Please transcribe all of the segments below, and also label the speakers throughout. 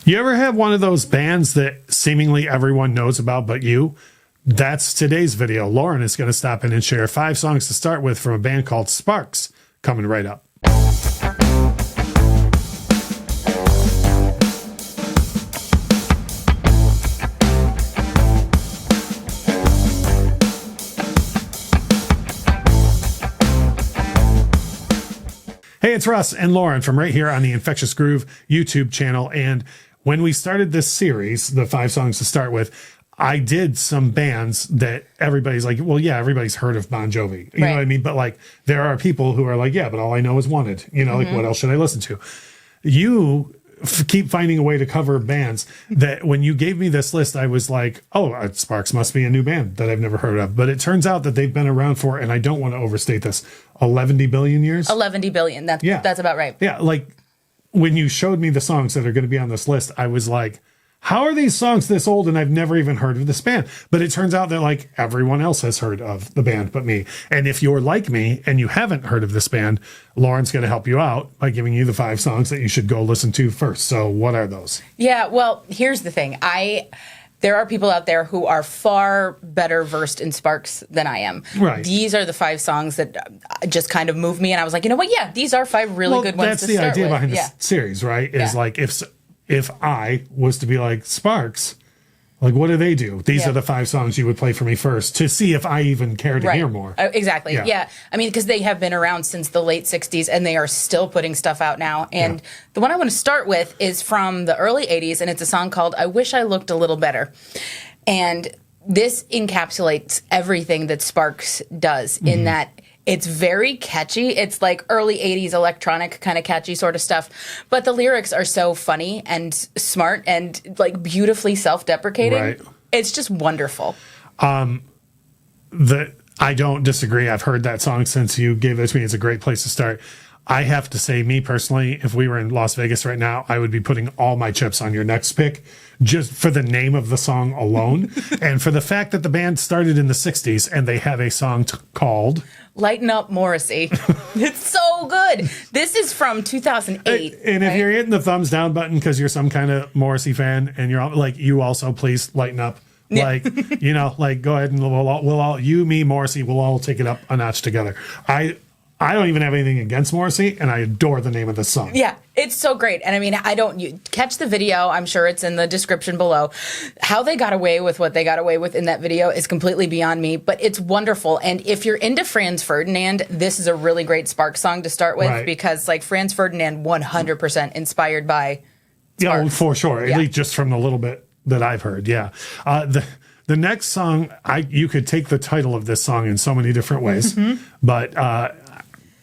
Speaker 1: You ever have one of those bands that seemingly everyone knows about but you? That's today's video. Lauren is going to stop in and share 5 songs to start with from a band called SPARKS, coming right up. Hey, it's Russ and Lauren from right here on the Infectious Groove YouTube channel. And when we started this series, the 5 songs to start with, I did some bands that everybody's like, well, yeah, everybody's heard of Bon Jovi. You know what I mean? But like, there are people who are like, yeah, but all I know is Wanted. You know, like, what else should I listen to? You keep finding a way to cover bands that when you gave me this list, I was like, oh, SPARKS must be a new band that I've never heard of. But it turns out that they've been around for, and I don't want to overstate this, 11 billion years? 11
Speaker 2: billion. That's about right.
Speaker 1: Yeah, like when you showed me the songs that are going to be on this list, I was like, how are these songs this old and I've never even heard of this band? But it turns out that like everyone else has heard of the band but me. And if you're like me and you haven't heard of this band, Lauren's going to help you out by giving you the 5 songs that you should go listen to first. So what are those?
Speaker 2: Yeah, well, here's the thing. There are people out there who are far better versed in SPARKS than I am.
Speaker 1: Right.
Speaker 2: These are the 5 songs that just kind of moved me, and I was like, you know what? Yeah, these are 5 really good ones to start with.
Speaker 1: That's the idea behind this series, right? Is like if I was to be like SPARKS, like what do they do? These are the 5 songs you would play for me first to see if I even care to hear more.
Speaker 2: Exactly. Yeah. I mean, because they have been around since the late 60s and they are still putting stuff out now. And the one I want to start with is from the early 80s, and it's a song called I Wish I Looked a Little Better. And this encapsulates everything that SPARKS does in that it's very catchy. It's like early 80s electronic kind of catchy sort of stuff. But the lyrics are so funny and smart and like beautifully self-deprecating.
Speaker 1: Right.
Speaker 2: It's just wonderful.
Speaker 1: I don't disagree. I've heard that song since you gave it to me. It's a great place to start. I have to say, me personally, if we were in Las Vegas right now, I would be putting all my chips on your next pick just for the name of the song alone. And for the fact that the band started in the 60s and they have a song called
Speaker 2: Lighten Up Morrissey. It's so good. This is from 2008.
Speaker 1: And if you're hitting the thumbs down button because you're some kind of Morrissey fan and you're like, you also please lighten up. Like, you know, like go ahead and we'll all, you, me, Morrissey, we'll all take it up a notch together. I don't even have anything against Morrissey, and I adore the name of the song.
Speaker 2: Yeah, it's so great. And I mean, you catch the video. I'm sure it's in the description below. How they got away with what they got away with in that video is completely beyond me, but it's wonderful. And if you're into Franz Ferdinand, this is a really great SPARKS song to start with because like Franz Ferdinand 100% inspired by SPARKS.
Speaker 1: Yeah, for sure. At least just from the little bit that I've heard. Yeah. The next song, you could take the title of this song in so many different ways, but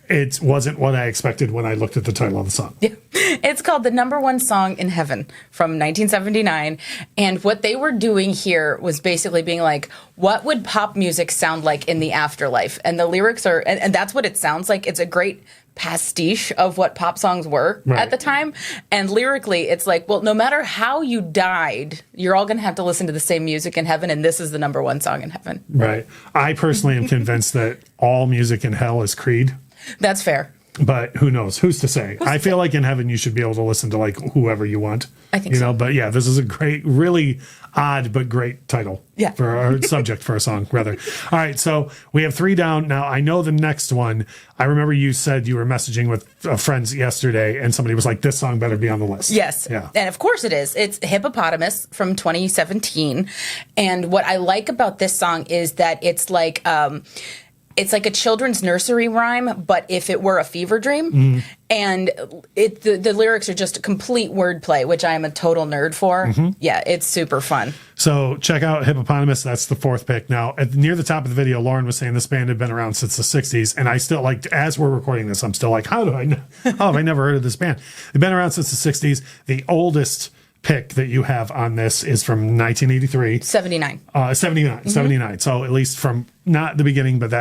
Speaker 1: it wasn't what I expected when I looked at the title of the song. Yeah.
Speaker 2: It's called The Number One Song in Heaven from 1979. And what they were doing here was basically being like, what would pop music sound like in the afterlife? And the lyrics are, and that's what it sounds like. It's a great pastiche of what pop songs were at the time. And lyrically, it's like, well, no matter how you died, you're all going to have to listen to the same music in heaven. And this is the number one song in heaven.
Speaker 1: Right. I personally am convinced that all music in hell is Creed.
Speaker 2: That's fair.
Speaker 1: But who knows? Who's to say? I feel like in heaven you should be able to listen to like whoever you want.
Speaker 2: I think so.
Speaker 1: But yeah, this is a great, really odd but great title for our subject for a song, rather. All right, so we have 3 down. Now, I know the next one. I remember you said you were messaging with friends yesterday, and somebody was like, this song better be on the list.
Speaker 2: Yes. Yeah. And of course it is. It's Hippopotamus from 2017. And what I like about this song is that it's like a children's nursery rhyme, but if it were a fever dream. And the lyrics are just complete wordplay, which I am a total nerd for. Yeah, it's super fun.
Speaker 1: So check out Hippopotamus. That's the 4th pick. Now, near the top of the video, Lauren was saying this band had been around since the 60s. And I still, like, as we're recording this, I'm still like, how have I never heard of this band? They've been around since the 60s. The oldest pick that you have on this is from 1983.
Speaker 2: 79.
Speaker 1: 79. So at least from not the beginning, but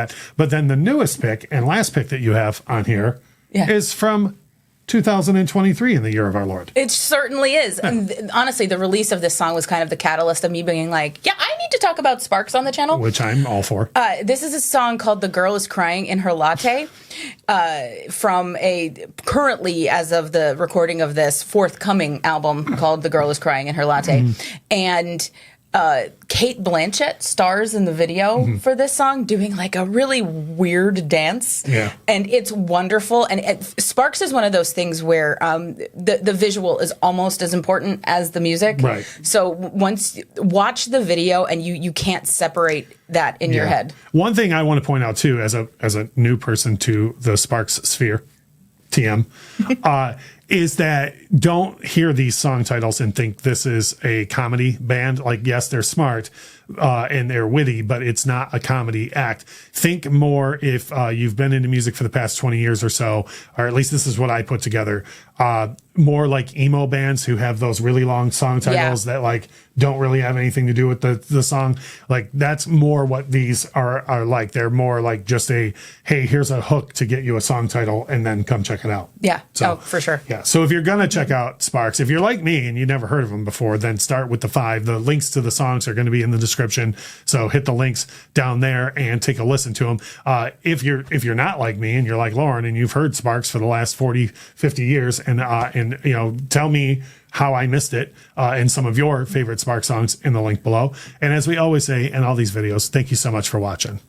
Speaker 1: then the newest pick and last pick that you have on here is from 2023 in the year of our Lord.
Speaker 2: It certainly is. And honestly, the release of this song was kind of the catalyst of me being like, yeah, I need to talk about Sparks on the channel.
Speaker 1: Which I'm all for.
Speaker 2: This is a song called The Girl is Crying in Her Latte from a currently, as of the recording of this, forthcoming album called The Girl is Crying in Her Latte. And Kate Blanchett stars in the video for this song doing like a really weird dance.
Speaker 1: Yeah.
Speaker 2: And it's wonderful. And Sparks is one of those things where the visual is almost as important as the music.
Speaker 1: Right.
Speaker 2: So once watch the video and you can't separate that in your head.
Speaker 1: One thing I want to point out too, as a new person to the Sparks sphere, TM, is that don't hear these song titles and think this is a comedy band. Like, yes, they're smart and they're witty, but it's not a comedy act. Think more if you've been into music for the past 20 years or so, or at least this is what I put together, more like emo bands who have those really long song titles that like don't really have anything to do with the song. Like, that's more what these are like. They're more like just a, hey, here's a hook to get you a song title and then come check it out.
Speaker 2: Yeah.
Speaker 1: So,
Speaker 2: for sure.
Speaker 1: Yeah. So if you're going to check out Sparks, if you're like me and you never heard of them before, then start with the 5. The links to the songs are going to be in the description. So hit the links down there and take a listen to them. If you're not like me and you're like Lauren and you've heard Sparks for the last 40, 50 years and you know, tell me how I missed it and some of your favorite Sparks songs in the link below. And as we always say in all these videos, thank you so much for watching.